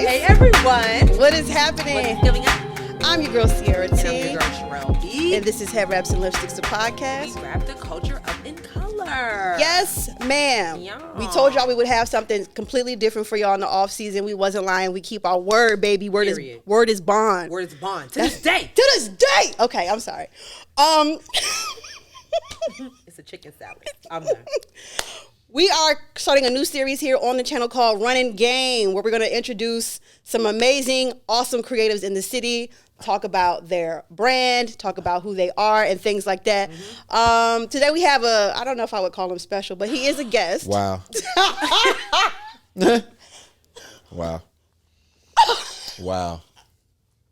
guys. Hey everyone. What is happening? What's going on? I'm your girl Sierra And T. I'm your girl Sherelle B. And this is Headwraps and Lipsticks, the podcast. We wrap the culture up in color. Yes, ma'am. Yeah. We told y'all we would have something completely different for y'all in the off season. We wasn't lying. We keep our word, baby. Word is bond. Word is bond. To this day. To this day. Okay, I'm sorry. It's a chicken salad. I'm done. We are starting a new series here on the channel called Running Game, where we're going to introduce some amazing, awesome creatives in the city, talk about their brand, talk about who they are, and things like that. Mm-hmm. Today we have I don't know if I would call him special, but he is a guest. Wow. Wow. Wow.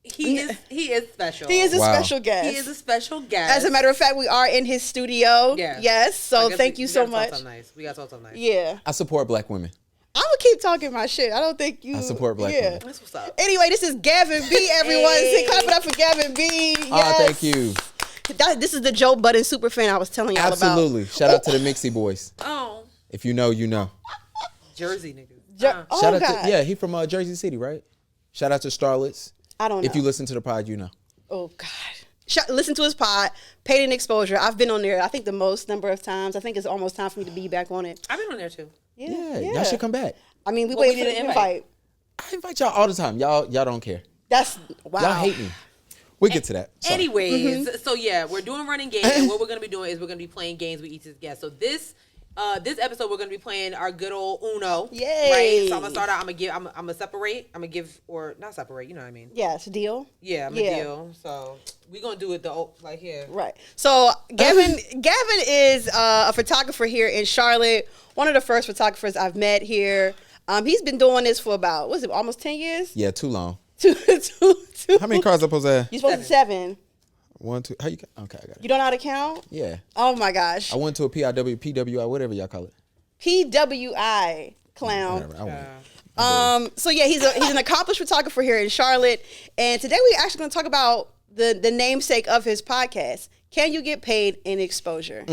He is special. He is a Wow. special guest. He is a special guest. As a matter of fact, we are in his studio. Yeah. Yes. So I guess thank you so gotta talk much. something nice. We got to talk something nice. Yeah. I support black women. I'm going to keep talking my shit. I don't think you. I support black women. That's what's up. Anyway, this is Gavin B, everyone. Hey. Clap it up for Gavin B. Yes. Oh, thank you. This is the Joe Budden super fan I was telling y'all about. Absolutely. Shout out to the Mixie boys. Oh. If you know, you know. Jersey niggas. Oh, Shout out God. to, he from Jersey City, right? Shout out to Starlets. I don't know. If you listen to the pod, you know. Oh, God. Listen to his pod, Paid in Exposure. I've been on there, I think, the most number of times. I think it's almost time for me to be back on it. I've been on there too. Yeah, y'all should come back. I mean, we Well, wait we for need the an invite. I invite y'all all the time. Y'all don't care. That's, wow. Y'all hate me. We'll get to that. Sorry. Anyways, so yeah, we're doing running game, and what we're gonna be doing is we're gonna be playing games with each guest. So this episode we're gonna be playing our good old Uno. Yay. Right. So I'm gonna start out. I'm gonna separate. I'm gonna give or not separate. You know what I mean? Yeah, it's a deal. Yeah, I'm gonna deal. So we're gonna do it like here. Right. So Gavin is a photographer here in Charlotte. One of the first photographers I've met here. He's been doing this for about, what is it, almost 10 years? Yeah, too long. Two. How many cars I supposed to have? You're supposed to 7. 1, 2. How you? Okay, I got it. You don't know how to count? Yeah. Oh my gosh. I went to a PWI, whatever y'all call it. PWI clown. Whatever. I went. So yeah, he's an accomplished photographer here in Charlotte, and today we're actually going to talk about the namesake of his podcast. Can you get paid in exposure?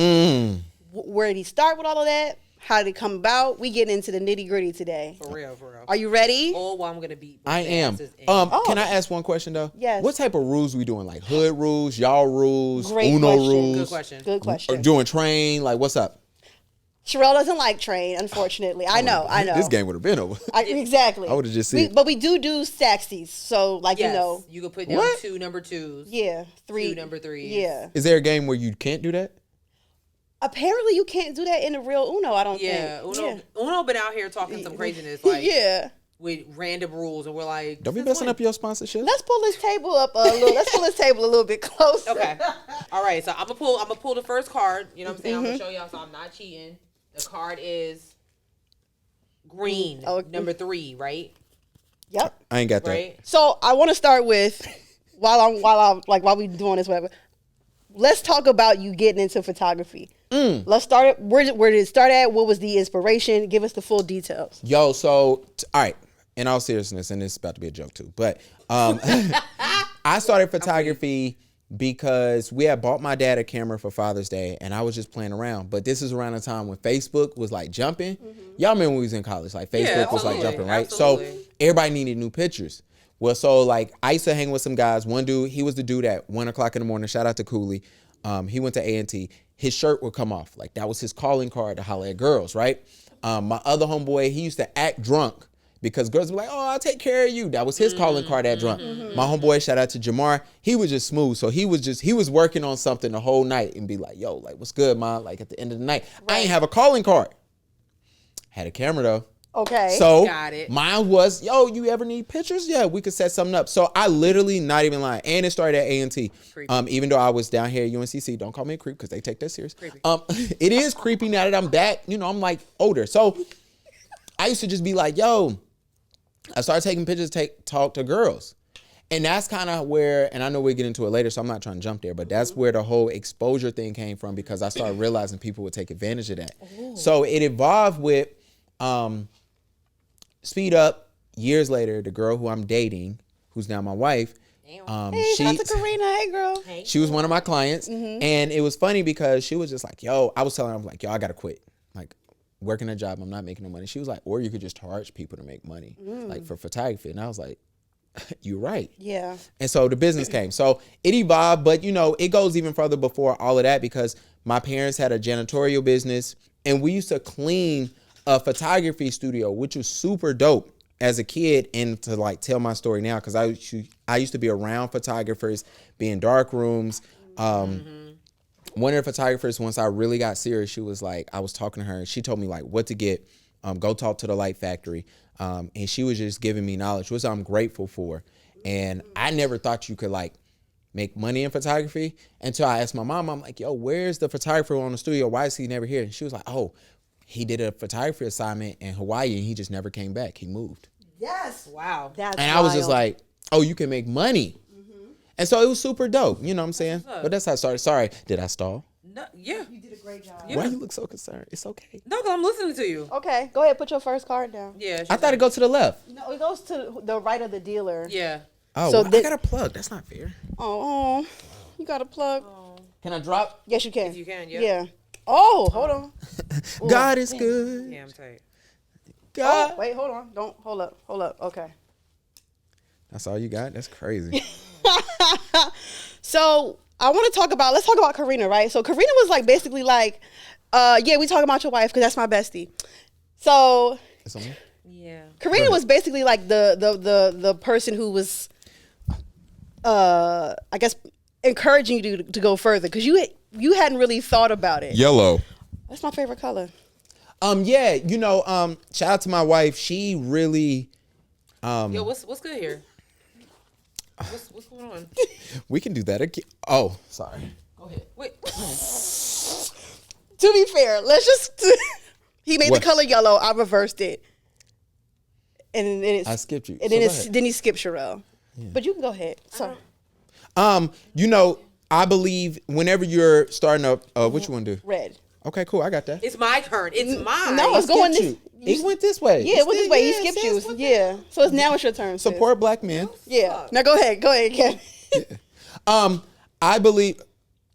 Where did he start with all of that? How did it come about? We get into the nitty gritty today. For real. Are you ready? Oh, well, I'm gonna beat. I am. Oh. Can I ask one question though? Yes. What type of rules we doing? Like hood rules, y'all rules, Great Uno question. rules? Good question. Good question. Doing train? Like what's up? Sherelle doesn't like train, unfortunately. I know. This game would have been over. Exactly. I would've just seen it. But we do Staxies. So, like, Yes, you know. you could put down What? 2 number 2s. Yeah. 3. 2 number 3s. Yeah. Is there a game where you can't do that? Apparently, you can't do that in a real Uno, I don't Yeah. think. Uno been out here talking some craziness like Yeah. with random rules, and we're like, Don't be since messing when? up your sponsorship. Let's pull this table up a little. Let's pull this table a little bit closer. Okay. All right. So I'm gonna pull the first card. You know what I'm saying? I'm gonna show y'all. So I'm not cheating. The card is green, number 3, right? Yep. I ain't got that. Right. So I want to start with while we doing this, whatever. Let's talk about you getting into photography. Let's start it. Where did it start at? What was the inspiration? Give us the full details. Yo, so all right. In all seriousness, and it's about to be a joke too, but I started photography because we had bought my dad a camera for Father's Day, and I was just playing around. But this is around the time when Facebook was like jumping. Y'all remember when we was in college? Like Facebook was like jumping, right? Absolutely. So everybody needed new pictures. Well, so like I used to hang with some guys. One dude, he was the dude at 1 o'clock in the morning. Shout out to Cooley. He went to A&T. His shirt would come off. Like that was his calling card to holler at girls, right? My other homeboy, he used to act drunk because girls were like, oh, I'll take care of you. That was his calling card at drunk. My homeboy, shout out to Jamar, he was just smooth. So he was working on something the whole night and be like, yo, like, what's good, man? Like at the end of the night, I ain't have a calling card. Had a camera though. Okay. So Got it. mine was, yo, you ever need pictures? Yeah, we could set something up. So I literally, not even lying, and it started at A&T. Even though I was down here at UNCC, don't call me a creep because they take that serious. Creepy. It is creepy now that I'm back. You know, I'm like older. So I used to just be like, yo, I started taking pictures, talk to girls. And that's kind of where, and I know we'll get into it later, so I'm not trying to jump there, but that's where the whole exposure thing came from because I started realizing people would take advantage of that. So it evolved with speed up. Years later, the girl who I'm dating, who's now my wife, Hey, shout out to Karina. Hey, girl. she was one of my clients. And it was funny because she was just like, yo, I was telling her, I'm like, yo, I got to quit. Like, working a job. I'm not making no money. She was like, or you could just charge people to make money, like for photography. And I was like, you're right. Yeah. And so the business came. So it evolved, but you know, it goes even further before all of that because my parents had a janitorial business and we used to clean a photography studio, which was super dope as a kid. And to like tell my story now, because I used to be around photographers, be in dark rooms. One of the photographers, once I really got serious, she was like, I was talking to her and she told me like what to get. Go talk to the light factory. And she was just giving me knowledge, which I'm grateful for. And I never thought you could like make money in photography until I asked my mom. I'm like, yo, where's the photographer on the studio? Why is he never here? And she was like, oh, he did a photography assignment in Hawaii and he just never came back. He moved. Yes. Wow. That's and I was just like, oh, you can make money. And so it was super dope. You know what I'm saying? But that's how I started. Sorry, did I stall? No, yeah. You did a great job. Yeah. Why you look so concerned? It's okay. No, because I'm listening to you. Okay, go ahead. Put your first card down. Yeah. I thought it'd go to the left. No, it goes to the right of the dealer. Yeah. Oh, So well, I got a plug. That's not fair. Oh, you got a plug? Can I drop? Yes, you can. If you can, yeah. Yeah. Oh, hold on. God is good. Yeah, I'm tight. God. Oh, wait, hold on. Don't hold up. Okay. That's all you got? That's crazy. So let's talk about Karina, right? So Karina was like basically like, yeah, we talking about your wife because that's my bestie. So It's on me? Yeah. Karina was basically like the person who was, I guess, encouraging you to go further because you hadn't really thought about it. Yellow. That's my favorite color. Yeah, you know, shout out to my wife. She really Yo, what's good here? What's going on? we can do that again. Oh, sorry. Go ahead. Wait. To be fair, let's just he made What? the color yellow. I reversed it, and then it's, I skipped you. and So then go ahead. then he skipped Sherelle. But you can go ahead. Sorry. You know, I believe whenever you're starting up, what you want to do? Red. Okay, cool. I got that. It's my turn. It's mine. No, I it's going skipped this. you. It went this way. Yeah, it went this way. He Yeah, skipped sis, you. what Yeah. So it's now it's your turn. sis. Support black men. Yeah. Now go ahead, Kevin. I believe.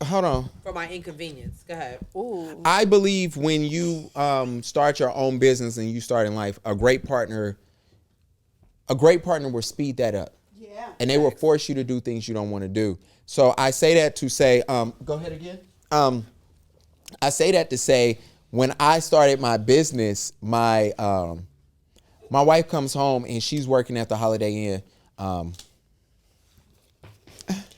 Hold on. For my inconvenience. Go ahead. Ooh. I believe when you start your own business and you start in life, a great partner will speed that up. Yeah. And they will force you to do things you don't want to do. So I say that to say, go ahead again. I say that to say, when I started my business, my wife comes home and she's working at the Holiday Inn.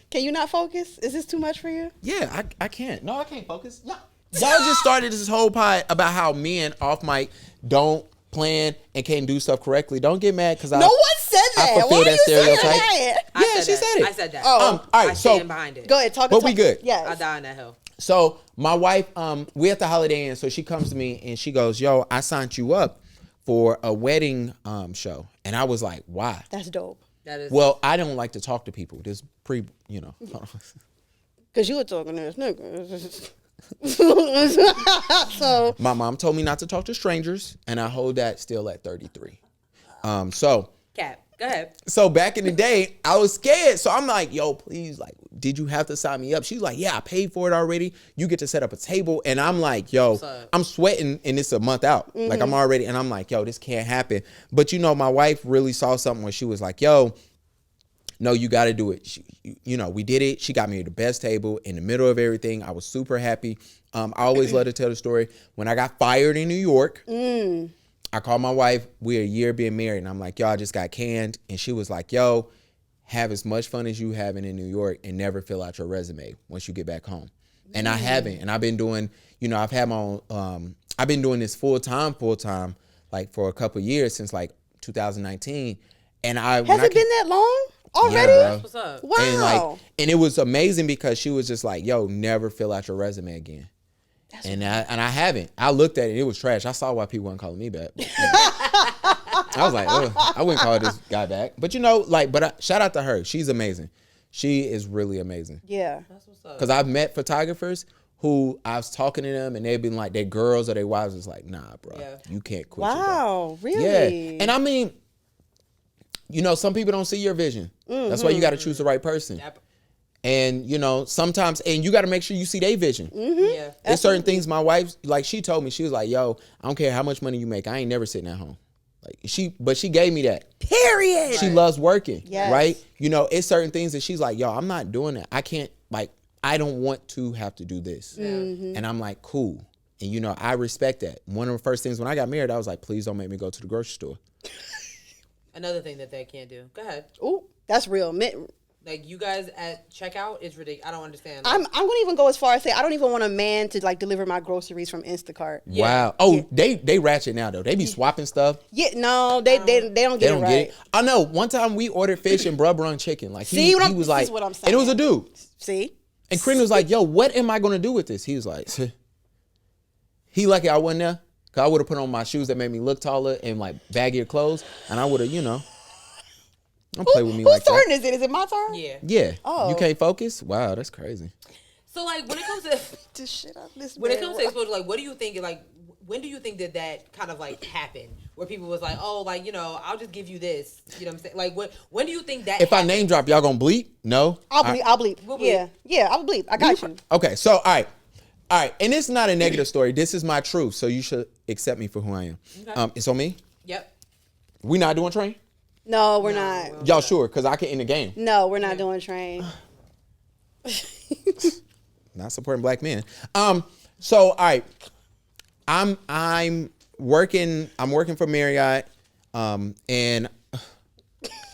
Can you not focus? Is this too much for you? Yeah, I can't. No, I can't focus. Y'all just started this whole pie about how men off mic don't plan and can't do stuff correctly. Don't get mad because No one said that. I fulfill Why that are you saying stereotype. that? I Yeah, she said it. I said that. Oh. all right, I so stand behind it. Go ahead, talk. But we good. Yes. I die in that hill. So my wife, we at the Holiday Inn, so she comes to me and she goes, yo, I signed you up for a wedding show. And I was like, why? That's dope. That is. Well, I don't like to talk to people. This Cause you were talking to this nigga. So my mom told me not to talk to strangers, and I hold that still at 33. So Cap. Go ahead. So back in the day, I was scared. So I'm like, yo, please, like, did you have to sign me up? She's like, yeah, I paid for it already. You get to set up a table. And I'm like, yo, I'm sweating and it's a month out. Like I'm already, and I'm like, yo, this can't happen. But you know, my wife really saw something where she was like, yo, no, you got to do it. She, you know, we did it. She got me the best table in the middle of everything. I was super happy. I always love to tell the story. When I got fired in New York, I called my wife. We're a year being married. And I'm like, yo, I just got canned. And she was like, yo, have as much fun as you having in New York and never fill out your resume once you get back home. And I haven't. And I've been doing, you know, I've had my own, I've been doing this full time, like for a couple of years since like 2019. And has it been that long already? Yeah, What's up? Wow. And it was amazing because she was just like, yo, never fill out your resume again. And I haven't. I looked at it. It was trash. I saw why people weren't calling me back. I was like, ugh, I wouldn't call this guy back. But you know, like, shout out to her. She's amazing. She is really amazing. Yeah. That's what's up. Because I've met photographers who I was talking to them and they've been like, their girls or their wives was like, nah, bro, you can't quit your job. Wow. Really? Yeah. And I mean, you know, some people don't see your vision. That's why you got to choose the right person. And, you know, sometimes, and you got to make sure you see their vision. Yeah. There's certain things my wife, like she told me, she was like, yo, I don't care how much money you make. I ain't never sitting at home. But she gave me that. Period. She loves working, Yes. right? You know, it's certain things that she's like, yo, I'm not doing that. I can't, like, I don't want to have to do this. And I'm like, cool. And, you know, I respect that. One of the first things when I got married, I was like, please don't make me go to the grocery store. Another thing that they can't do. Go ahead. Ooh, that's real. Like, you guys at checkout is ridiculous. I don't understand. I'm gonna even go as far as say I don't even want a man to like deliver my groceries from Instacart. Yeah. Wow. Oh, they ratchet now though. They be swapping stuff. Yeah, no, they don't get it right. I know. One time we ordered fish and bruh brung chicken. Like he was this like, is what I'm saying. and it was a dude. See, And Corinne was like, yo, what am I gonna do with this? He was like, he lucky I wasn't there, cause I would have put on my shoes that made me look taller and like baggier clothes, and I would have, you know. Don't play with me like that. Whose turn is it? Is it my turn? Yeah. Yeah. Oh. You can't focus? Wow, that's crazy. So, like, when it comes to Just shit out this. when it comes to exposure, like, what do you think? Like, when do you think that kind of like happened, where people was like, oh, like, you know, I'll just give you this. You know what I'm saying? Like, when do you think that? If I happened? name drop, y'all gonna bleep? No? I'll bleep. We'll Yeah, I'll bleep. I got you. Okay, so all right. And it's not a negative story. This is my truth, so you should accept me for who I am. Okay. It's on me? Yep. We not doing train? No, we're not. Y'all sure? Because I can end the game. No, we're not doing train. Not supporting black men. So all right. I'm working for Marriott. And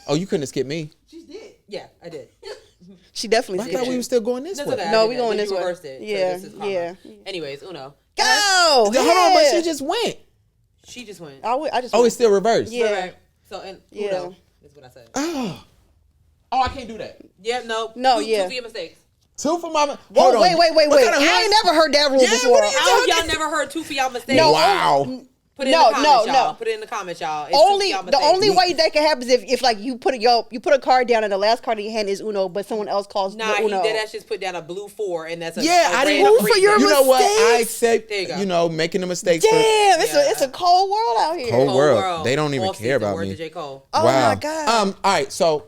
oh, you couldn't have skipped me. She did. Yeah, I did. She definitely I did. thought we were still going this That's way. okay. No, we going this way. Reversed it. Yeah, So this is karma. yeah. Anyways, Uno. Go. Hold on, but she just went. She just went. I just. Oh, it's still reversed. Yeah. Right. So and Yeah. Uno is what I said. Oh, I can't do that. Yeah. No. No, Two yeah. for your mistakes. Two for my. Whoa, Hold on. wait. What kind of I ain't never heard that rule Yeah, before. what are you How talking- y'all never heard two for y'all mistakes? No. Wow. Put it in the comments, y'all. no. Put it in the comments, y'all. It's two for Only y'all the mistakes. only way that can happen is if like you put a card down and the last card in your hand is Uno, but someone else calls Nah, the he Uno. did that. Just put down a blue 4, and that's a Yeah, I didn't. random Who for your You know what? I mistakes? accept. There you go. You know, making the mistakes. Damn, Yeah. it's a cold world out here. Cold Cold world. They don't even All care season, about word me. to J. Cole. Oh Wow. my god. All right. So,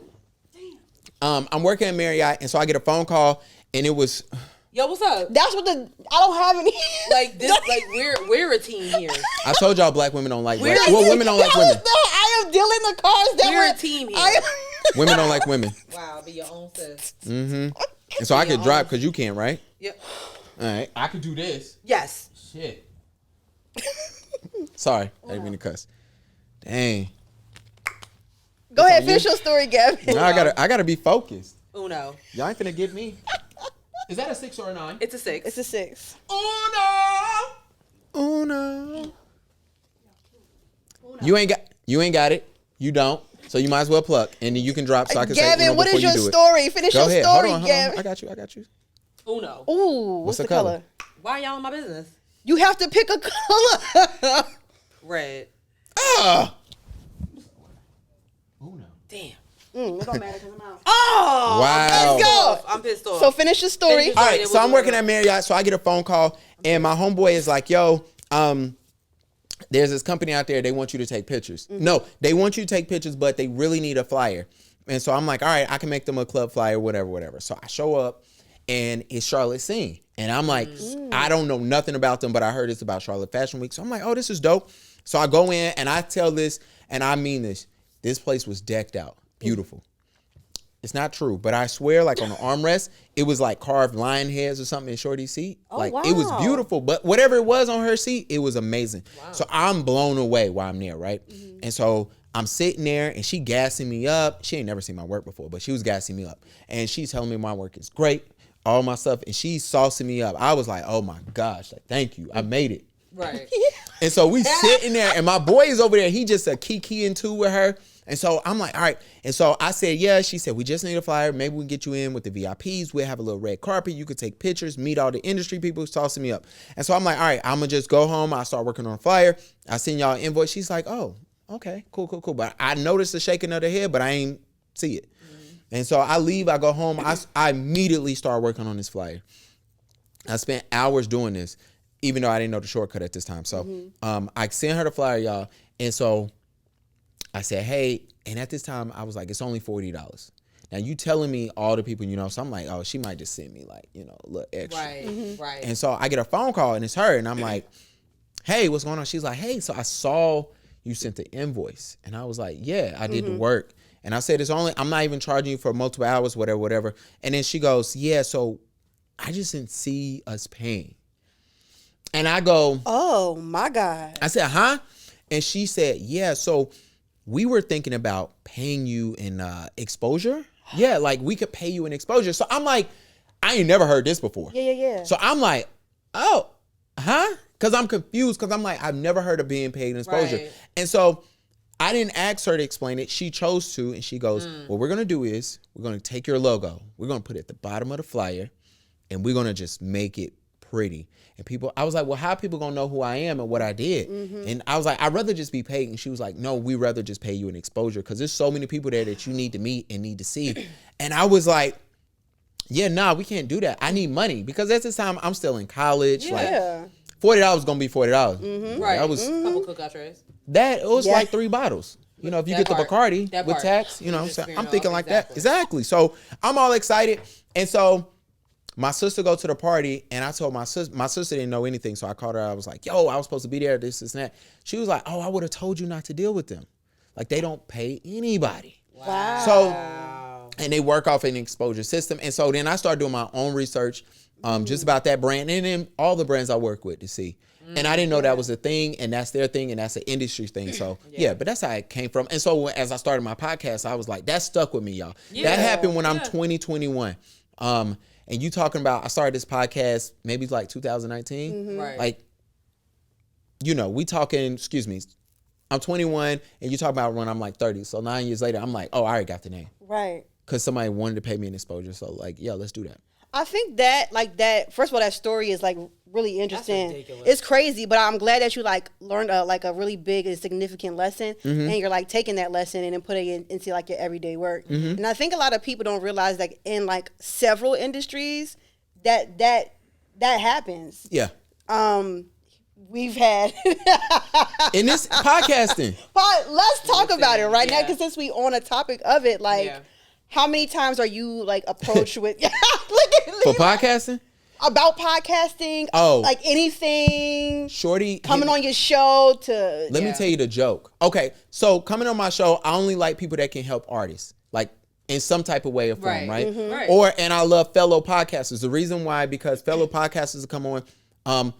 I'm working at Marriott, and so I get a phone call, and it was. Yo, what's up? That's what I don't have any. Like this, like we're a team here. I told y'all black women don't like. We're- Well, women don't like women. No, I am dealing the cards that We're were a team here. Women don't like women. Wow, be your own sis. And so I could drive because you can't, right? Yep. All right. I could do this. Yes. Shit. Sorry, I didn't mean to cuss. Dang. Go ahead, finish your story, Gavin. Now I gotta be focused. Uno. Y'all ain't finna get me. Is that a 6 or a 9? It's a 6. It's a 6. Uno. You ain't got it. You don't. So you might as well pluck, and then you can drop. So I can say Gavin, Uno what before is your you do it. story? Finish Go your ahead. story, Hold on. Gavin. I got you. Uno. Ooh, what's the color? Why y'all in my business? You have to pick a color. Red. Ah. Uno. Damn. It don't matter because I'm out. Oh. Wow. Let's go. I'm pissed off. So finish your story. Finish All It right, was so I'm working Uno. at Marriott, so I get a phone call, and my homeboy is like, yo, there's this company out there, they want you to take pictures. No, they want you to take pictures, but they really need a flyer. And so I'm like, all right, I can make them a club flyer, whatever. So I show up, and it's Charlotte Scene. And I'm like, I don't know nothing about them, but I heard it's about Charlotte Fashion Week. So I'm like, oh, this is dope. So I go in, and I tell this, and I mean this. This place was decked out. Beautiful. It's not true, but I swear, like on the armrest, it was like carved lion heads or something in Shorty's seat. Like it was wow. beautiful, but whatever it was on her seat, it was amazing. Wow. So I'm blown away while I'm there, right? And so I'm sitting there, and she gassing me up. She ain't never seen my work before, but she was gassing me up, and she's telling me my work is great, all my stuff, and she's saucing me up. I was like, oh my gosh, like thank you, I made it. Right. And so we sitting there, and my boy is over there. He just a kiki too with her. And so I'm like, all right. And so I said, yeah. She said, we just need a flyer. Maybe we can get you in with the VIPs. We'll have a little red carpet. You could take pictures, meet all the industry people who's tossing me up. And so I'm like, all right, I'm going to just go home. I start working on a flyer. I send y'all an invoice. She's like, oh, okay, cool. But I noticed the shaking of the head, but I ain't see it. And so I leave. I go home. I immediately start working on this flyer. I spent hours doing this, even though I didn't know the shortcut at this time. So I sent her the flyer, y'all. And so I said, hey, and at this time, I was like, it's only $40. Now you telling me all the people you know, so I'm like, oh, she might just send me like, you know, a little extra. Right. And so I get a phone call and it's her, and I'm like, hey, what's going on? She's like, hey, so I saw you sent the invoice. And I was like, yeah, I did the work. And I said, I'm not even charging you for multiple hours, whatever. And then she goes, yeah, so I just didn't see us paying. And I go, oh my God. I said, huh? And she said, yeah, so we were thinking about paying you in exposure. Yeah, like we could pay you in exposure. So I'm like, I ain't never heard this before. Yeah. So I'm like, oh, huh? Because I'm confused, because I'm like, I've never heard of being paid in exposure. Right. And so I didn't ask her to explain it. She chose to, and she goes, what we're going to do is we're going to take your logo. We're going to put it at the bottom of the flyer, and we're going to just make it pretty. And I was like, well, how are people going to know who I am and what I did? And I was like, I'd rather just be paid. And she was like, no, we'd rather just pay you in exposure, because there's so many people there that you need to meet and need to see. And I was like, yeah, nah, we can't do that. I need money, because at this time I'm still in college. Yeah. Like $40 is going to be $40. Right. That was couple cookout trays. it was like 3 bottles. You know, if you That get the part. Bacardi That with part. tax, you know, Just so figuring I'm out thinking like that. Exactly. So I'm all excited. And so my sister go to the party, and I told my sister didn't know anything. So I called her. I was like, yo, I was supposed to be there, this and that. She was like, oh, I would have told you not to deal with them. Like, they don't pay anybody. Wow. So, and they work off an exposure system. And so then I started doing my own research just about that brand, and then all the brands I work with to see. And I didn't know that was a thing, and that's their thing, and that's an industry thing. So, yeah, but that's how it came from. And so as I started my podcast, I was like, that stuck with me, y'all. Yeah. That happened when I'm 2021. And you talking about, I started this podcast maybe like 2019. Right. Like, you know, we talking, excuse me, I'm 21, and you talk about when I'm like 30. So 9 years later, I'm like, oh, I already got the name. Right. Because somebody wanted to pay me an exposure. So, like, yeah, let's do that. I think that, like, that, first of all, that story is, like, really interesting. That's ridiculous. It's crazy, but I'm glad that you, like, learned, a really big and significant lesson, and you're, like, taking that lesson and then putting it into, like, your everyday work. And I think a lot of people don't realize, like, in, like, several industries, that happens. Yeah. We've had... In this podcasting. Let's talk about it right now, Yeah. because since we on a topic of it, like... Yeah. How many times are you, like, approached with... For podcasting? About podcasting, like anything, Shorty coming on your show to... Let me tell you the joke. Okay, so coming on my show, I only like people that can help artists, like in some type of way or form, right? Right. And I love fellow podcasters. The reason why, because fellow podcasters come on,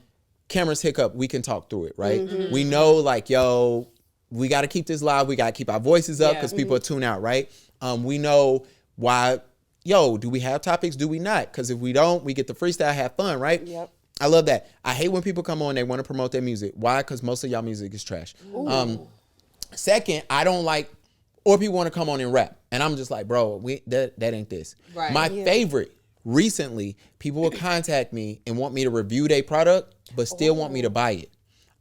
cameras hiccup, we can talk through it, right? We know, like, yo, we got to keep this live. We got to keep our voices up because people are tuned out, right? We know why, do we have topics? Do we not? Because if we don't, we get the freestyle, have fun, right? Yep. I love that. I hate when people come on, they want to promote their music. Why? Because most of y'all music is trash. Second, I don't like, or people want to come on and rap. And I'm just like, bro, that ain't this. Right. My favorite, recently, people will contact me and want me to review their product, but still want me to buy it.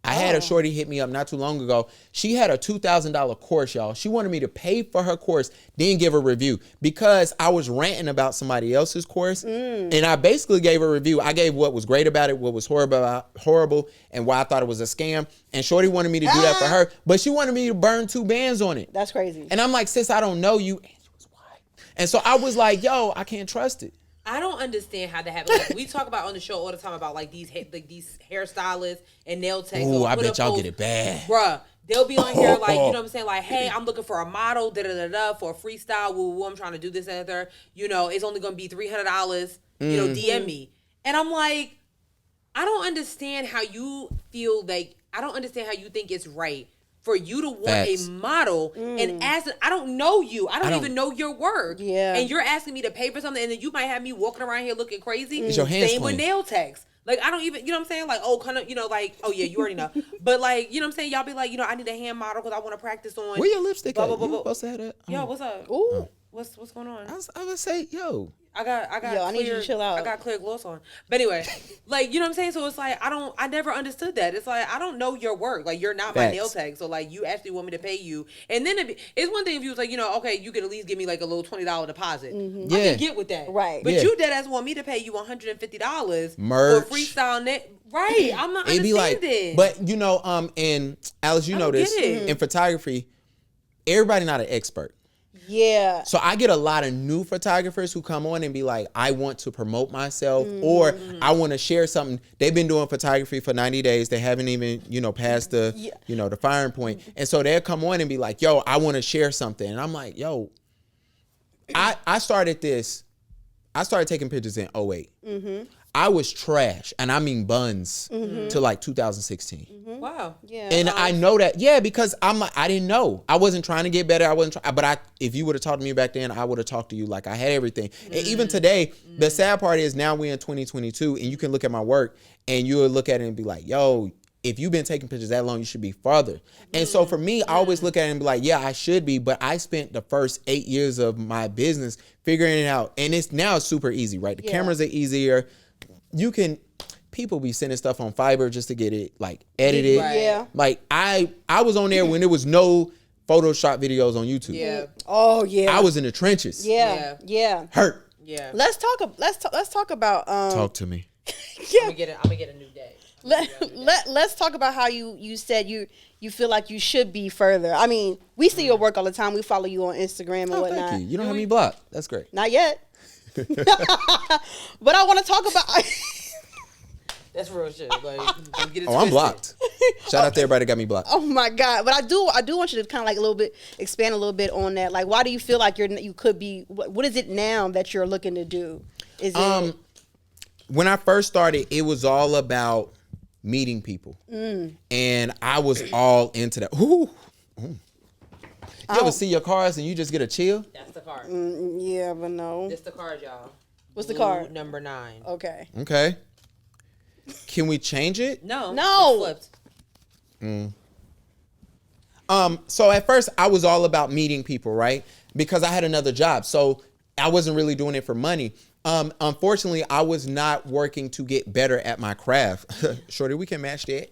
I had a shorty hit me up not too long ago. She had a $2,000 course, y'all. She wanted me to pay for her course, then give a review, because I was ranting about somebody else's course. And I basically gave a review. I gave what was great about it, what was horrible, and why I thought it was a scam. And shorty wanted me to do that for her, but she wanted me to burn 2 bands on it. That's crazy. And I'm like, sis, I don't know you. And she was white. And so I was like, yo, I can't trust it. I don't understand how that happens. Like, we talk about on the show all the time about like these hairstylists and nail techs. Ooh, I bet y'all get it bad. Bruh, they'll be on here like, you know what I'm saying? Like, hey, I'm looking for a model, for a freestyle, woo, I'm trying to do this and that. You know, it's only going to be $300, you know, DM me. And I'm like, I don't understand how you feel like, I don't understand how you think it's right for you to want a model and ask, I don't know you. I don't even know your work. Yeah. And you're asking me to pay for something, and then you might have me walking around here looking crazy. Is your hands Same with clean? nail techs. Like, I don't even, you know what I'm saying? Like, oh, kind of, you know, like, oh, yeah, you already know. But, like, you know what I'm saying? Y'all be like, you know, I need a hand model because I want to practice on. Where your lipstick blah, at? blah, blah, You blah. supposed to have that? Yo, what's up? Ooh. What's going on? I was gonna say, yo. I got Yo, I need you to chill out. I got clear gloss on. But anyway, like, you know what I'm saying? So it's like, I never understood that. It's like, I don't know your work. Like, you're not my Facts. nail tag. So like, you actually want me to pay you. And then it's one thing if you was like, you know, okay, you could at least give me like a little $20 deposit. I Yeah. can get with that. Right. But Yeah. you dead ass want me to pay you $150 Merch. for freestyle net. Right. I'm not It'd be like, understanding. but you know, and Alice, you I know don't this, get it. in photography, everybody not an expert. Yeah. So I get a lot of new photographers who come on and be like, I want to promote myself or I want to share something. They've been doing photography for 90 days. They haven't even, passed the, the firing point. And so they'll come on and be like, yo, I want to share something. And I'm like, yo, I started taking pictures in 08. I was trash, and I mean buns, to like 2016. Wow. Yeah. And I know that, because I'm like, I didn't know. I wasn't trying to get better. I wasn't trying, but if you would have talked to me back then, I would have talked to you like I had everything. And even today, the sad part is now we're in 2022, and you can look at my work, and you'll look at it and be like, yo, if you've been taking pictures that long, you should be farther. And so for me, I always look at it and be like, yeah, I should be, but I spent the first 8 years of my business figuring it out. And it's now super easy, right? The cameras are easier. People be sending stuff on Fiverr just to get it like edited. Right. Yeah. Like I was on there when there was no Photoshop videos on YouTube. Yeah. Oh yeah. I was in the trenches. Yeah. Hurt. Yeah. Let's talk about Talk to me. I'm gonna get a new day. Let's talk about how you said you feel like you should be further. I mean, we see your work all the time. We follow you on Instagram and whatnot. Thank you. You don't have me blocked. That's great. Not yet. But I want to talk about. That's real shit. Like, don't get it I'm twisted. blocked. Shout out to everybody that got me blocked. Oh my God! But I do want you to kind of like expand a little bit on that. Like, why do you feel like you could be? What is it now that you're looking to do? Is it? When I first started, it was all about meeting people, and I was all into that. Ooh. You ever see your cars and you just get a chill? That's the card. Yeah, but no. This the card, y'all. What's the Blue card? Number 9. Okay. Okay. Can we change it? No. No. It's flipped. So at first I was all about meeting people, right? Because I had another job. So I wasn't really doing it for money. Unfortunately, I was not working to get better at my craft. Shorty, we can match that.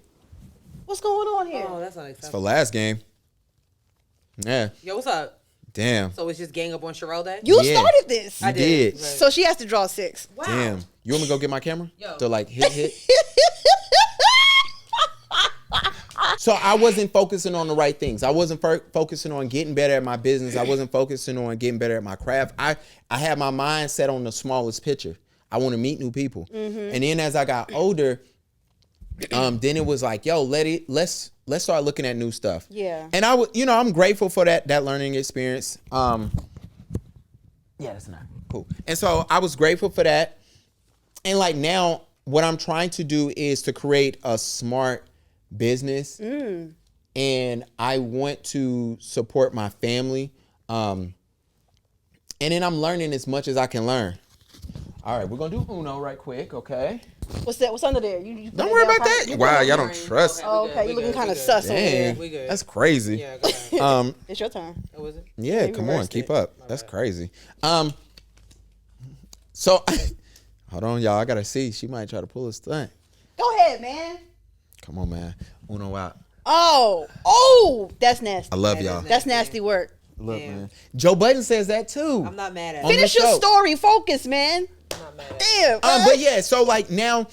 What's going on here? Oh, that's It's unacceptable. for last game. Yeah. Yo, what's up? Damn. So it's just gang up on Sherelle Day? You Yeah. started this. You did. So she has to draw 6. Wow. Damn. You want me to go get my camera? Yo. To like hit. So I wasn't focusing on the right things. I wasn't focusing on getting better at my business. I wasn't focusing on getting better at my craft. I had my mind set on the smallest picture. I want to meet new people. And then as I got older, then it was like, yo, let's start looking at new stuff. Yeah. And I'm grateful for that learning experience. Yeah, that's not cool. And so I was grateful for that. And like now, what I'm trying to do is to create a smart business. And I want to support my family. And then I'm learning as much as I can learn. All right, we're gonna do Uno right quick, okay? What's that? What's under there? You Don't worry about that. Wow, y'all don't trust. Oh, okay, you're looking kind of sus over there. Dang, We good. that's crazy. Yeah, go ahead. It's your turn. Oh, was it? Yeah, you come on, reversed keep it. up. That's crazy. So hold on, y'all. I gotta see. She might try to pull a stunt. Go ahead, man. Come on, man. Uno out. Oh, that's nasty. I love That y'all. is That's nasty work. Look, Damn. man. Joe Budden says that too. I'm not mad at On it. the Finish your show. story. Focus, man. I'm not mad at it. Damn. But yeah, so like now,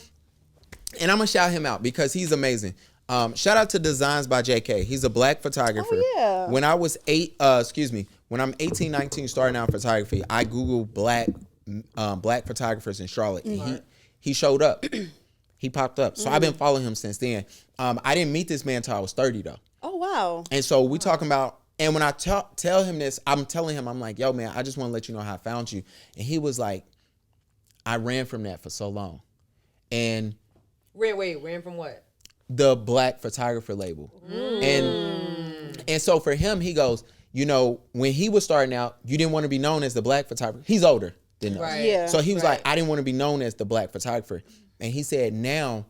and I'm gonna shout him out because he's amazing. Shout out to Designs by JK. He's a black photographer. Oh, yeah. When I was when I'm 18, 19, starting out photography, I Googled black photographers in Charlotte. And he showed up. He popped up. So I've been following him since then. I didn't meet this man until I was 30 though. Oh, wow. And so we talking about, and when I tell him this, I'm telling him, I'm like, yo, man, I just want to let you know how I found you. And he was like, I ran from that for so long. And Ran from what? the black photographer label. And so for him, he goes, when he was starting out, you didn't want to be known as the black photographer. He's older than us. Right. Yeah. So he was Right. like, I didn't want to be known as the black photographer. And he said, now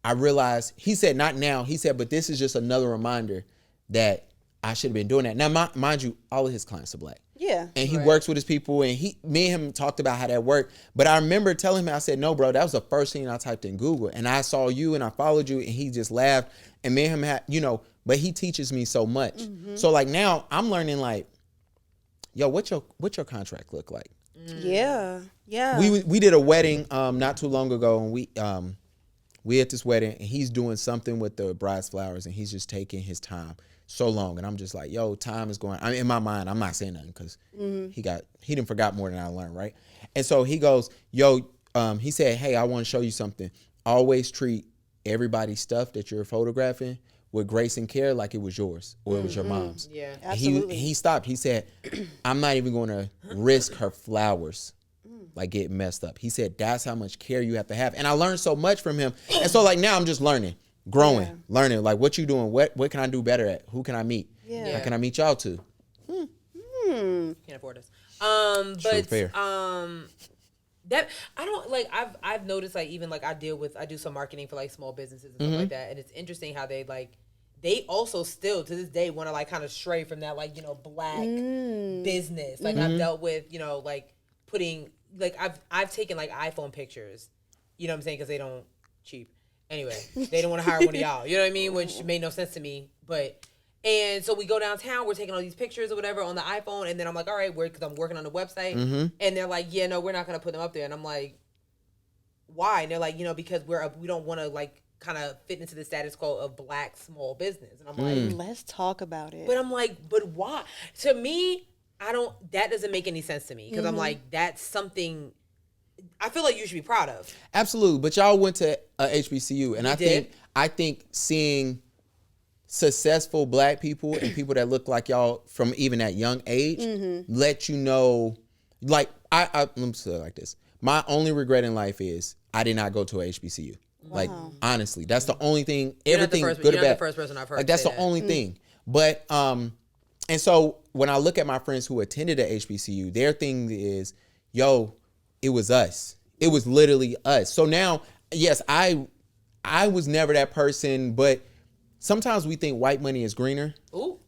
I realize, he said, not now. He said, but this is just another reminder that I should have been doing that. Now, mind you, all of his clients are black. Yeah. And he Right. works with his people, and me and him talked about how that worked. But I remember telling him, I said, no, bro, that was the first thing I typed in Google. And I saw you and I followed you, and he just laughed. And me and him had, but he teaches me so much. So like now I'm learning like, yo, what your contract look like? Yeah. Yeah. We did a wedding not too long ago, and we at this wedding, and he's doing something with the bride's flowers, and he's just taking his time so long. And I'm just like, yo, time is going. I mean, in my mind, I'm not saying nothing because he didn't forgot more than I learned, right? And so he goes, yo, he said, hey, I want to show you something. Always treat everybody's stuff that you're photographing with grace and care like it was yours or it was your mom's. Yeah, absolutely. He stopped. He said, I'm not even going to risk her flowers like getting messed up. He said, that's how much care you have to have. And I learned so much from him. And so like now I'm just learning, growing, learning. Like what you doing? What can I do better at? Who can I meet? Yeah. How can I meet y'all to? Can't afford us. But fair. that I don't like. I've noticed like even like I do some marketing for like small businesses and stuff like that, and it's interesting how they also still to this day want to like kind of stray from that like black business. Like I've dealt with like putting like I've taken like iPhone pictures, you know what I'm saying, because they don't cheap. Anyway, they don't want to hire one of y'all. You know what I mean? Which made no sense to me, but. And so we go downtown, we're taking all these pictures or whatever on the iPhone, and then I'm like, all right, because I'm working on the website, and they're like, yeah, no, we're not going to put them up there. And I'm like, why? And they're like, because we don't want to like kind of fit into the status quo of black small business. And I'm like, let's talk about it. but I'm like, but why? To me, that doesn't make any sense to me, because I'm like, that's something I feel like you should be proud of. Absolutely. But y'all went to HBCU, and I think seeing successful black people and people that look like y'all from even that young age let you know, like let me say it like this. My only regret in life is I did not go to a HBCU. Wow. Like honestly, that's the only thing. Everything good or bad. You're not the first person I've heard. Like that's the only thing. But and so when I look at my friends who attended a HBCU, their thing is, yo, it was us. It was literally us. So now, yes, I was never that person, but sometimes we think white money is greener. Ooh.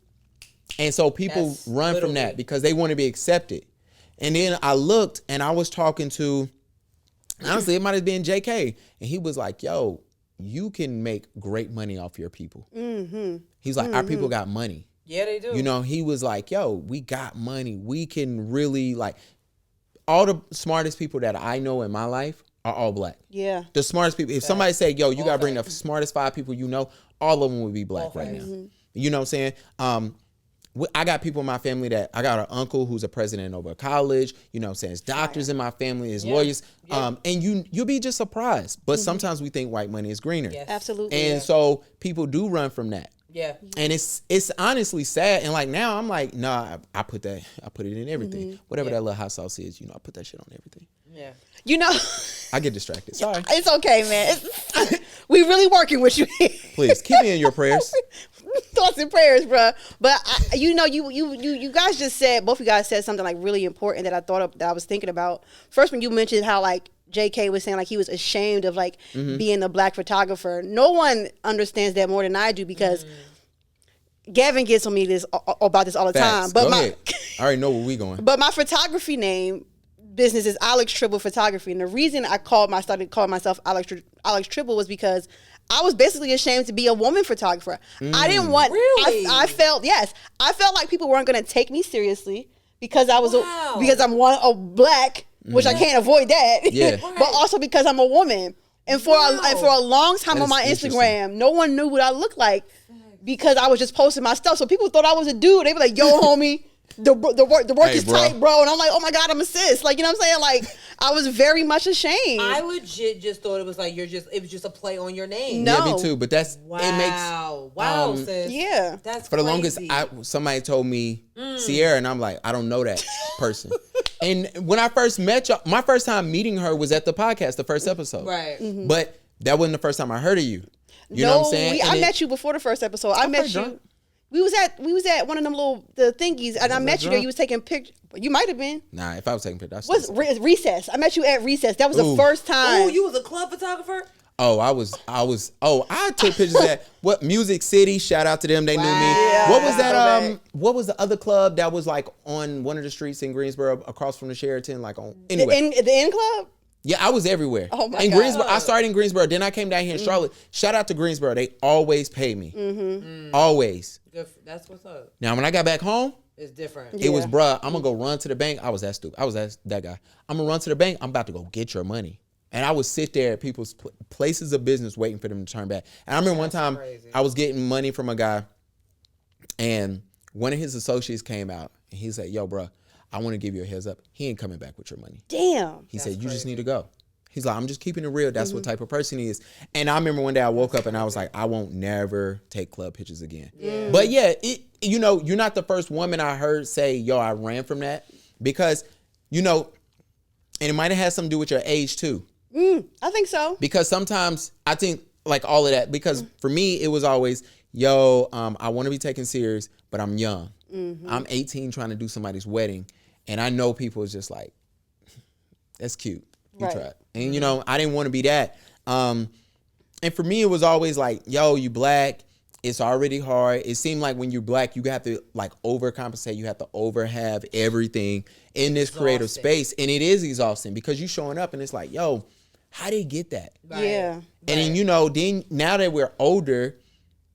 And so people run from that because they want to be accepted. And then I looked and I was talking to, honestly, it might have been JK. And he was like, yo, you can make great money off your people. He's like, our people got money. Yeah, they do. He was like, yo, we got money. We can really like, all the smartest people that I know in my life are all black. Yeah. The smartest people. If somebody say, yo, you got to bring the smartest 5 people you know, all of them would be black right now. You know what I'm saying? I got people in my family that I got an uncle who's a president of a college. You know what I'm saying? There's doctors in my family, there's lawyers. And you'll be just surprised. But sometimes we think white money is greener. Yes. Absolutely. And so people do run from that. Yeah. And it's honestly sad. And like now I'm like, nah, I put it in everything. Whatever that little hot sauce is, I put that shit on everything. Yeah. I get distracted. Sorry. It's okay, man. We really working with you here. Please keep me in your prayers. Thoughts and prayers, bro. But you guys just said, both of you guys said something like really important that I was thinking about. First, when you mentioned how like JK was saying like he was ashamed of like being a black photographer. No one understands that more than I do because Gavin gets on me about this all the time. But I already know where we going. But my photography business is Alex Tribble Photography, and the reason I started calling myself Alex Tribble was because I was basically ashamed to be a woman photographer. I didn't want. Really? I felt like people weren't going to take me seriously because I was because I'm a black. Which I can't avoid that. Yeah. But also because I'm a woman. And for a long time on my Instagram, no one knew what I looked like because I was just posting my stuff. So people thought I was a dude. They were like, yo, homie, the work is tight, bro. And I'm like, oh my God, I'm a sis. Like, you know what I'm saying? Like, I was very much ashamed. I legit just thought it was like it was just a play on your name. No. Yeah, me too. But it makes sis. Yeah. That's for the longest somebody told me Sierra, and I'm like, I don't know that person. And when I first met y'all, my first time meeting her was at the podcast, the first episode. Right. But that wasn't the first time I heard of you. You know what I'm saying? I met you before the first episode. I met you. Drunk? We was at one of them the thingies, and I met you there. You was taking pictures. You might have been. Nah, if I was taking pictures, what's recess? I met you at recess. That was the first time. Oh, you was a club photographer? Oh, I took pictures at what Music City. Shout out to them. They knew me. Yeah. What was that? What was the other club that was like on one of the streets in Greensboro across from the Sheraton? Like on anyway. The Inn Club? Yeah, I was everywhere. Oh my God. Greensboro, I started in Greensboro. Then I came down here in Charlotte. Shout out to Greensboro. They always pay me. Always. That's what's up. Now, when I got back home, it's different. It was, bruh, I'm going to go run to the bank. I was that stupid. I was that guy. I'm going to run to the bank. I'm about to go get your money. And I would sit there at people's places of business waiting for them to turn back. And I remember one time I was getting money from a guy. And one of his associates came out and he said, yo, bro, I want to give you a heads up. He ain't coming back with your money. Damn. He said, you just need to go. He's like, I'm just keeping it real. That's what type of person he is. And I remember one day I woke up and I was like, I won't never take club pictures again. Yeah. But yeah, you know, you're not the first woman I heard say, yo, I ran from that. Because, you know, and it might have had something to do with your age too. I think so. Because sometimes I think like all of that, because for me, it was always, yo, I want to be taken serious, but I'm young. I'm 18 trying to do somebody's wedding. And I know people is just like, that's cute. You tried. And, you know, I didn't want to be that. And for me, it was always like, yo, you black. It's already hard. It seemed like when you're black, you have to like overcompensate. You have to have everything in this creative space. And it is exhausting because you showing up and it's like, yo, how did he get that? Right. Yeah. And then, you know, then now that we're older,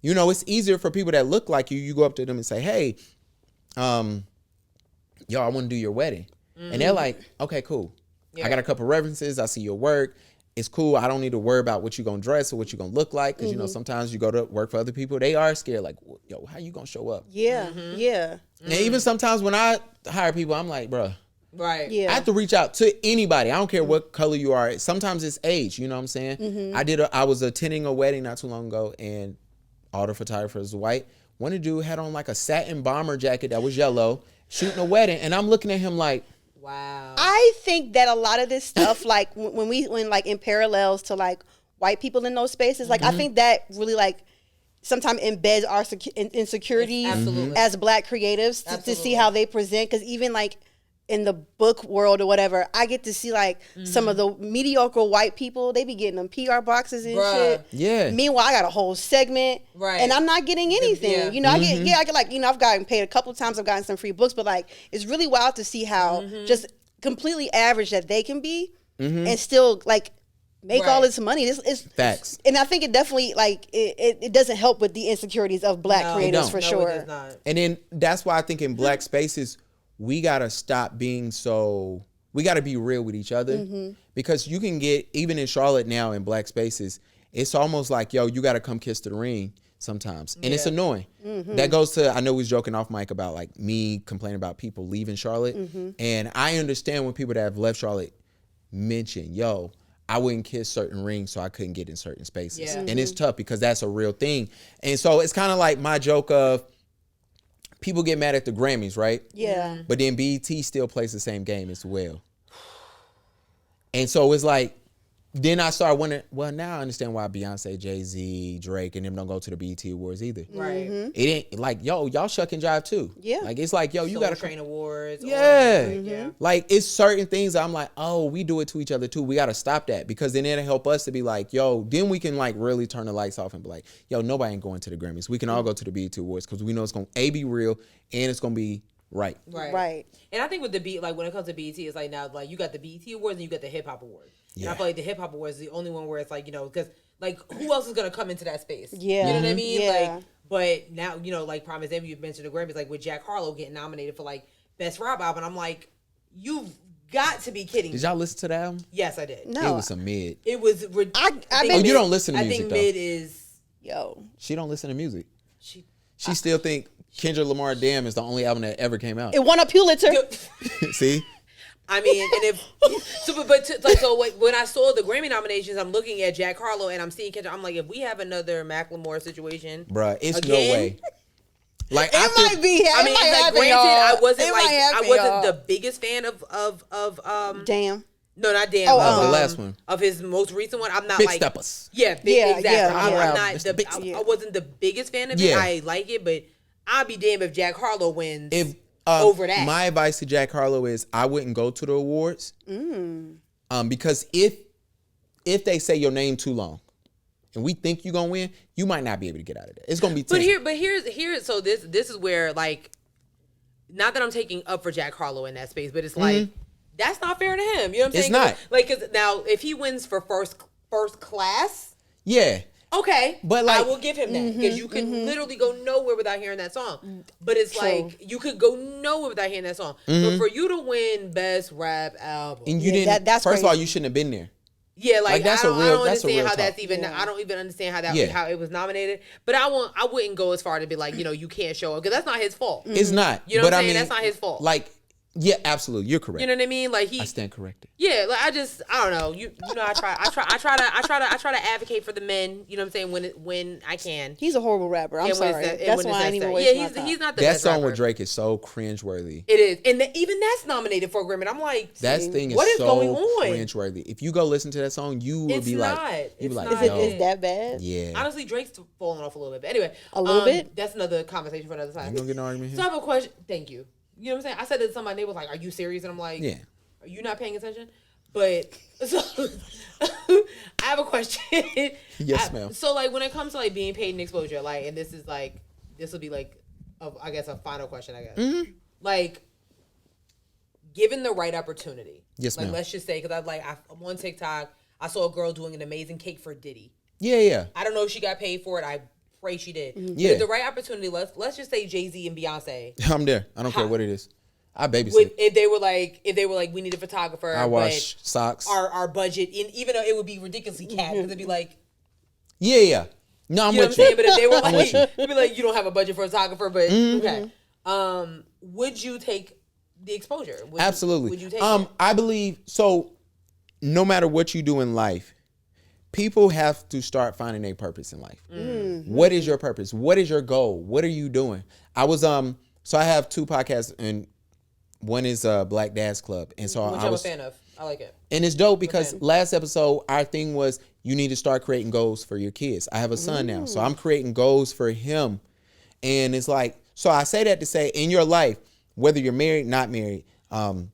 you know, it's easier for people that look like you. You go up to them and say, hey, yo, I want to do your wedding. And they're like, okay, cool. Yeah. I got a couple references. I see your work. It's cool. I don't need to worry about what you're going to dress or what you're going to look like. Because, you know, sometimes you go to work for other people. They are scared. Like, yo, how you going to show up? Yeah. Yeah. And even sometimes when I hire people, I'm like, bro. Right. Yeah. I have to reach out to anybody. I don't care what color you are. Sometimes it's age. You know what I'm saying? I was attending a wedding not too long ago. And all the photographers were white. One dude had on like a satin bomber jacket that was yellow. Shooting a wedding. And I'm looking at him like. Wow. I think that a lot of this stuff, like when like in parallels to like white people in those spaces, like I think that really like sometimes embeds our insecurities as black creatives to see how they present. Because even like in the book world or whatever, I get to see like some of the mediocre white people, they be getting them PR boxes and shit. Yeah. Meanwhile, I got a whole segment and I'm not getting anything. You know, I get like, you know, I've gotten paid a couple of times. I've gotten some free books, but like, it's really wild to see how just completely average that they can be and still like make all this money. This is facts. And I think it definitely like, it doesn't help with the insecurities of black creators for sure. It does not. And then that's why I think in black spaces, we got to stop being we got to be real with each other because you can get, even in Charlotte now in black spaces, it's almost like, yo, you got to come kiss to the ring sometimes. And it's annoying. That goes to, I know we was joking off mic about like me complaining about people leaving Charlotte. And I understand when people that have left Charlotte mention, yo, I wouldn't kiss certain rings so I couldn't get in certain spaces. And it's tough because that's a real thing. And so it's kind of like my joke of, people get mad at the Grammys, right? Yeah. But then BET still plays the same game as well. And so it's like, then I started wondering, well, now I understand why Beyonce, Jay-Z, Drake, and them don't go to the BET Awards either. Right. It ain't like, yo, y'all shuck and jive too. Yeah. Like, it's like, yo, you got to Train Awards. Yeah. Like, it's certain things I'm like, oh, we do it to each other too. We got to stop that because then it'll help us to be like, yo, then we can like really turn the lights off and be like, yo, nobody ain't going to the Grammys. We can all go to the BET Awards because we know it's going to be real and it's going to be right. And I think with the beat, like when it comes to BET, it's like now, like you got the BET Awards and you got the Hip Hop Awards. And I feel like the Hip Hop Awards is the only one where it's like, you know, because like who else is gonna come into that space? Yeah. You know what I mean? Yeah. Like, but now, you know, like Prime example, you mentioned the Grammys, like with Jack Harlow getting nominated for like Best Rap Album. I'm like, you've got to be kidding. Did y'all listen to that album? Yes, I did. It No. was a mid. It was. You don't listen to music, I think though. mid is. Yo. She don't listen to music. She still think Kendrick Lamar Damn is the only album that ever came out. It won a Pulitzer. See? I mean, and if when I saw the Grammy nominations, I'm looking at Jack Harlow and I'm seeing Kendrick. I'm like, if we have another Macklemore situation, bruh, it's again, no way. Like it might be. I mean, like, granted, I wasn't the biggest fan of Damn. No, not Damn. The last one of his most recent one. I'm not Big like Steppers. Yeah, exactly. I'm not the I wasn't the biggest fan of it. I like it, but I'll be damned if Jack Harlow wins. Over that. My advice to Jack Harlow is I wouldn't go to the awards. Because if they say your name too long and we think you're gonna win, you might not be able to get out of there. It's gonna be tough. But here's so this is where, like, not that I'm taking up for Jack Harlow in that space, but it's like that's not fair to him. You know what I'm saying? It's not. Like, cause now if he wins for first class, okay, but like, I will give him that because you can literally go nowhere without hearing that song. But it's like you could go nowhere without hearing that song. But for you to win Best Rap Album, and you didn't. That's first crazy. of all, you shouldn't have been there. Yeah, like that's I don't, a real. I don't That's a understand real how talk. that's even. Yeah. I don't even understand how that Yeah. how it was nominated. But I wouldn't go as far to be like, you can't show up because that's not his fault. It's not. You know but what I'm I saying? mean, That's not his fault. Like, yeah, absolutely, you're correct. You know what I mean? Like I stand corrected. Yeah, like I don't know. You know, I try to advocate for the men. You know what I'm saying? When I can. He's a horrible rapper. I'm And when sorry. it's- and That's when why it's I ain't even necessary. waste my time. He's not the That best song rapper. with Drake is so cringeworthy. It is, and even that's nominated for a Grammy. And I'm like, That thing is what is so going on? cringeworthy. If you go listen to that song, you will It's be not. like, you It's be like, not. yo, Is that bad? yeah. Honestly, Drake's falling off a little bit. But anyway, A little bit? That's another conversation for another time. You gonna get an argument So I here? have a question. Thank you. You know what I'm saying? I said that to somebody. They was like, "Are you serious?" And I'm like, Yeah. Are you not paying attention? But so I have a question. Yes, ma'am. So like when it comes to like being paid in exposure, like, and this will be like, I guess a final question. I guess like, given the right opportunity. Yes, like, ma'am. Let's just say because I'm on TikTok. I saw a girl doing an amazing cake for Diddy. Yeah. I don't know if she got paid for it. I pray she did. But Yeah. if the right opportunity, let's just say Jay-Z and Beyonce. I'm there. I don't care what it is. I babysit. If they were like, we need a photographer. I wash socks. Our budget, even though it would be ridiculously capped, because it'd be like, Yeah. No, I'm you know what I'm with saying? you. But if they were I'm with you. like, they'd be like, you don't have a budget for a photographer, but okay. Would you take the exposure? Absolutely. Would you take it? I believe so. No matter what you do in life, people have to start finding their purpose in life. What is your purpose? What is your goal? What are you doing? I was so I have 2 podcasts, and one is Black Dads Club, and so Which I I'm was a fan of. I like it. and it's dope because last episode our thing was you need to start creating goals for your kids. I have a son now, so I'm creating goals for him, and it's like, so I say that to say in your life, whether you're married, not married, and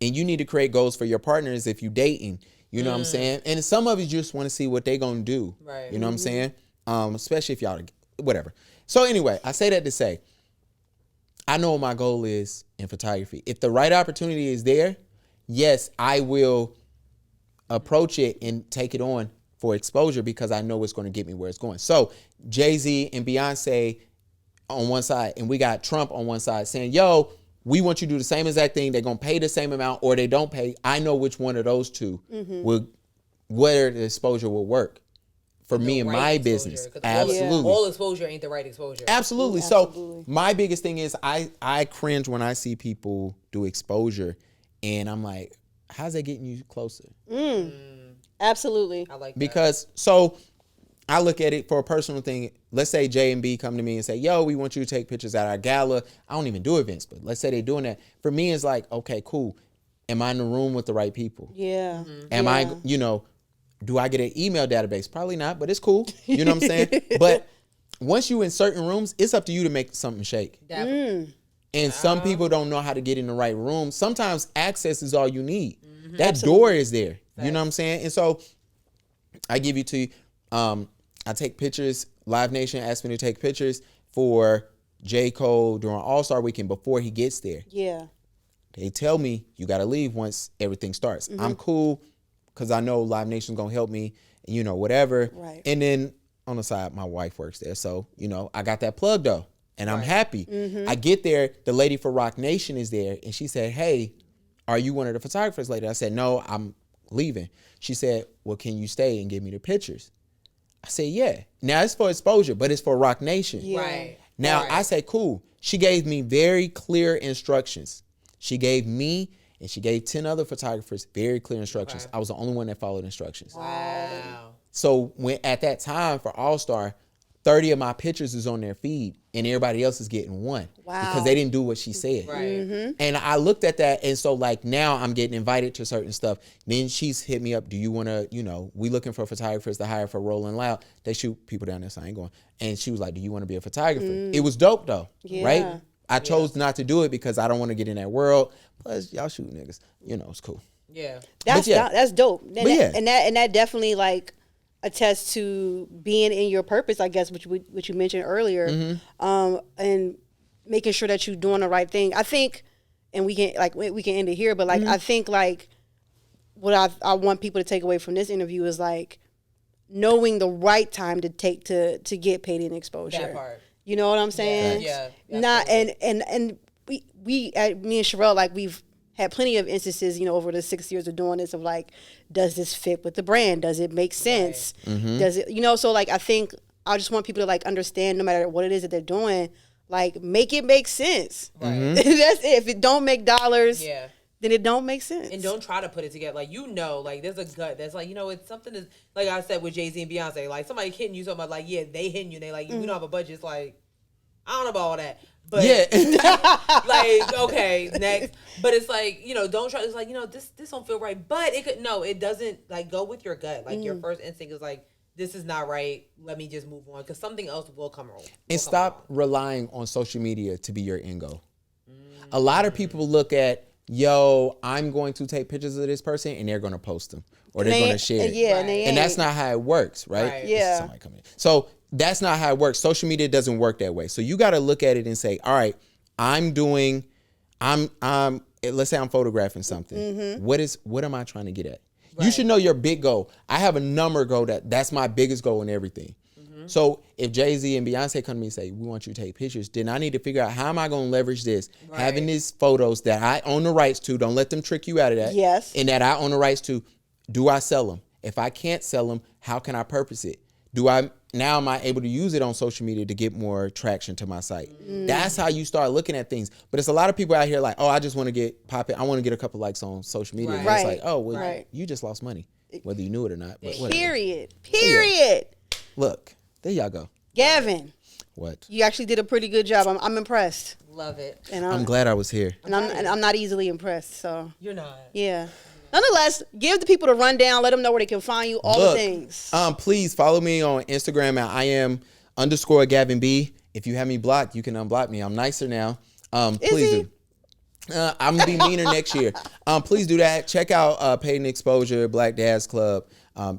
you need to create goals for your partners if you dating. You know what I'm saying? And some of you just want to see what they gonna do. Right. You know what I'm saying? Especially if y'all whatever. So anyway, I say that to say, I know what my goal is in photography. If the right opportunity is there, yes, I will approach it and take it on for exposure because I know it's going to get me where it's going. So Jay-Z and Beyonce on one side, and we got Trump on one side saying, yo, we want you to do the same exact thing. They're going to pay the same amount or they don't pay. I know which one of those two will, where the exposure will work for me and Right my exposure, business. 'cause Absolutely. All exposure ain't the right exposure. Absolutely. Absolutely. So my biggest thing is I cringe when I see people do exposure and I'm like, how's that getting you closer? Absolutely. I like that. Because so I look at it for a personal thing. Let's say J and B come to me and say, yo, we want you to take pictures at our gala. I don't even do events, but let's say they're doing that. For me, it's like, okay, cool. Am I in the room with the right people? Yeah. Am Yeah. I, do I get an email database? Probably not, but it's cool. You know what I'm saying? But once you in certain rooms, it's up to you to make something shake. Definitely. And some people don't know how to get in the right room. Sometimes access is all you need. That door is there. You know what I'm saying? And so I give you to, I take pictures. Live Nation asked me to take pictures for J. Cole during All-Star Weekend before he gets there. Yeah. They tell me you got to leave once everything starts. I'm cool because I know Live Nation's going to help me, whatever. Right. And then on the side, my wife works there. So, I got that plug though. And I'm happy. I get there, the lady for Rock Nation is there, and she said, hey, are you one of the photographers later? I said, no, I'm leaving. She said, well, can you stay and give me the pictures? I said, yeah. Now, it's for exposure, but it's for Rock Nation. Yeah. Right. Now, Right. I say, cool. She gave me very clear instructions. She gave me and she gave 10 other photographers very clear instructions. Okay. I was the only one that followed instructions. Wow. So when at that time for All-Star, 30 of my pictures is on their feed and everybody else is getting one. Wow. Because they didn't do what she said. Right. And I looked at that, and so like now I'm getting invited to certain stuff. Then she's hit me up. Do you want to, we looking for photographers to hire for Rolling Loud. They shoot people down there, so I ain't going. And she was like, do you want to be a photographer? It was dope though, Yeah. right? I chose not to do it because I don't want to get in that world. Plus, y'all shoot niggas. It's cool. Yeah. That's yeah. that's dope. And But yeah. that definitely like attests to being in your purpose, I guess, which you mentioned earlier, and making sure that you're doing the right thing. I think, and we can end it here, but like I think like what I want people to take away from this interview is like knowing the right time to take to get paid in exposure. That part. You know what I'm saying? Yeah. Not and me and Sherelle, like we've had plenty of instances, over the 6 years of doing this of like, does this fit with the brand? Does it make sense? Mm-hmm. Does it, so like, I think I just want people to like understand no matter what it is that they're doing, like make it make sense. Right. Mm-hmm. That's it. If it don't make dollars, Yeah. then it don't make sense. And don't try to put it together. Like, like there's a gut that's like, it's something that's like I said with Jay-Z and Beyonce, like somebody hitting you so much, like, yeah, they hitting you. They like, we don't have a budget. It's like, I don't know about all that. But like, okay, next. But it's like, don't try. It's like, this don't feel right. But it doesn't, like, go with your gut. Like your first instinct is like, this is not right. Let me just move on because something else will come wrong. And stop relying on social media to be your end goal. A lot of people look at, I'm going to take pictures of this person and they're going to post them or they're going to share it. Yeah, and that's not how it works, right? Yeah. Somebody coming in. So that's not how it works. Social media doesn't work that way. So you got to look at it and say, all right, let's say I'm photographing something. Mm-hmm. What am I trying to get at? Right. You should know your big goal. I have a number goal that's my biggest goal in everything. Mm-hmm. So if Jay-Z and Beyonce come to me and say, we want you to take pictures, then I need to figure out how am I going to leverage this? Right. Having these photos that I own the rights to, don't let them trick you out of that. Yes. And that I own the rights to, do I sell them? If I can't sell them, how can I purpose it? Now am I able to use it on social media to get more traction to my site? That's how you start looking at things. But it's a lot of people out here like, I just want to get popping. I want to get a couple likes on social media. Right. And it's like, you just lost money, whether you knew it or not. But Period. Look, there y'all go. Gavin. What? You actually did a pretty good job. I'm impressed. Love it. And I'm glad I was here. And I'm not easily impressed. So you're not. Yeah. Nonetheless, give the people the rundown. Let them know where they can find you. All the things. Please follow me on Instagram at @IAM_Gavin B. If you have me blocked, you can unblock me. I'm nicer now. Please do. I'm gonna be meaner next year. Please do that. Check out Paid Exposure, Black Dads Club.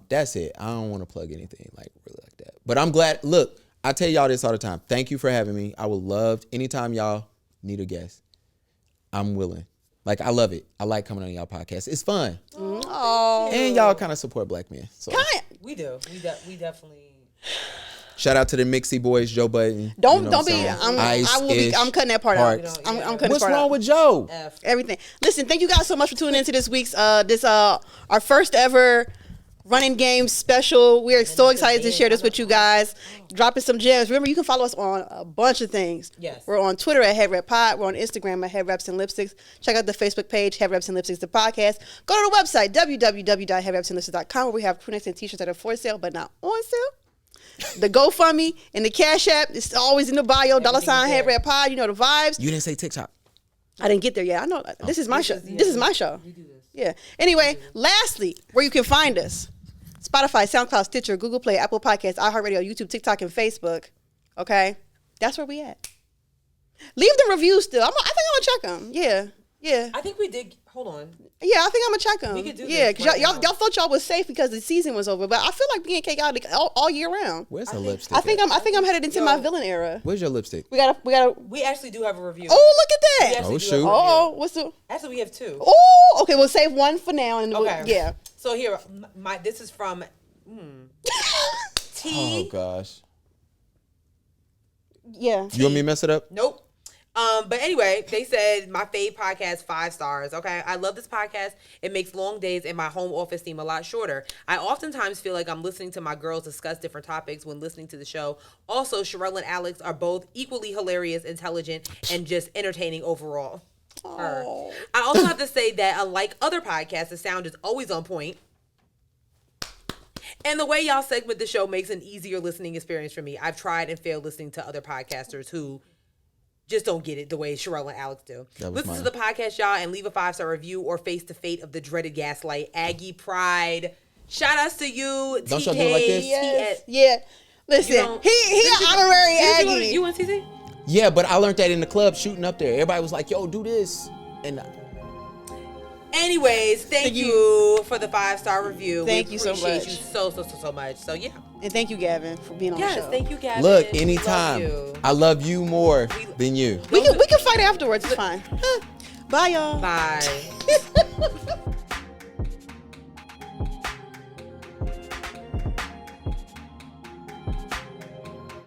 That's it. I don't want to plug anything like really like that. But I'm glad. Look, I tell y'all this all the time. Thank you for having me. I would love anytime y'all need a guest. I'm willing. Like, I love it. I like coming on y'all podcast. It's fun. Oh. And y'all kind of support black men. So we do. We definitely. Shout out to the Mixie boys, Joe Button. Don't be. I'm cutting that part out. I'm cutting What's part wrong out. with Joe? Everything. Listen, thank you guys so much for tuning into this week's our first ever running game special. We're so excited to share this with you guys. Dropping some gems. Remember, you can follow us on a bunch of things. Yes. We're on Twitter at HeadWrapPod. We're on Instagram at Headwraps and Lipsticks. Check out the Facebook page, Headwraps and Lipsticks, the podcast. Go to the website, www.headwrapsandlipsticks.com, where we have crew necks and t-shirts that are for sale, but not on sale. The GoFundMe and the CashApp, it's always in the bio, $, HeadWrapPod. You know the vibes. You didn't say TikTok. I didn't get there yet. I know. This is my show. This is my show. We do this. Yeah. Anyway, lastly, where you can find us. Spotify, SoundCloud, Stitcher, Google Play, Apple Podcasts, iHeartRadio, YouTube, TikTok, and Facebook. Okay? That's where we at. Leave the reviews still. I think I'm going to check them. Yeah. I think we did. Hold on. Yeah, I think I'm going to check them. We could do this because right y'all thought y'all was safe because the season was over. But I feel like B&K got it all year round. Where's her lipstick? I think I'm headed into my villain era. Where's your lipstick? We actually do have a review. Oh, look at that. Oh, shoot. What's the... Actually, we have two. Oh, okay. We'll save one for now. And okay. Yeah. So here, this is from... Oh gosh. Yeah. You want me to mess it up? Nope. But anyway, they said my fave podcast 5 stars. Okay, I love this podcast. It makes long days in my home office seem a lot shorter. I oftentimes feel like I'm listening to my girls discuss different topics when listening to the show. Also, Sherelle and Alex are both equally hilarious, intelligent, and just entertaining overall. Oh. I also have to say that unlike other podcasts, the sound is always on point. And the way y'all segment the show makes an easier listening experience for me. I've tried and failed listening to other podcasters who just don't get it the way Sherelle and Alex do. Listen to the podcast, y'all, and leave a 5-star review or face the fate of the dreaded gaslight. Aggie Pride. Shout outs to you, Don't TK. y'all do it like this? Yes. Yeah. Listen, he an honorary Aggie. You want TC? Yeah, but I learned that in the club shooting up there. Everybody was like, yo, do this. And anyways, thank you for the 5-star review. Thank we you so appreciate much. you so much. So yeah. And thank you, Gavin, for being on the show. Yes, thank you, Gavin. look, We anytime. love you. I love you more than you. We can fight afterwards. It's fine. Bye, y'all. Bye.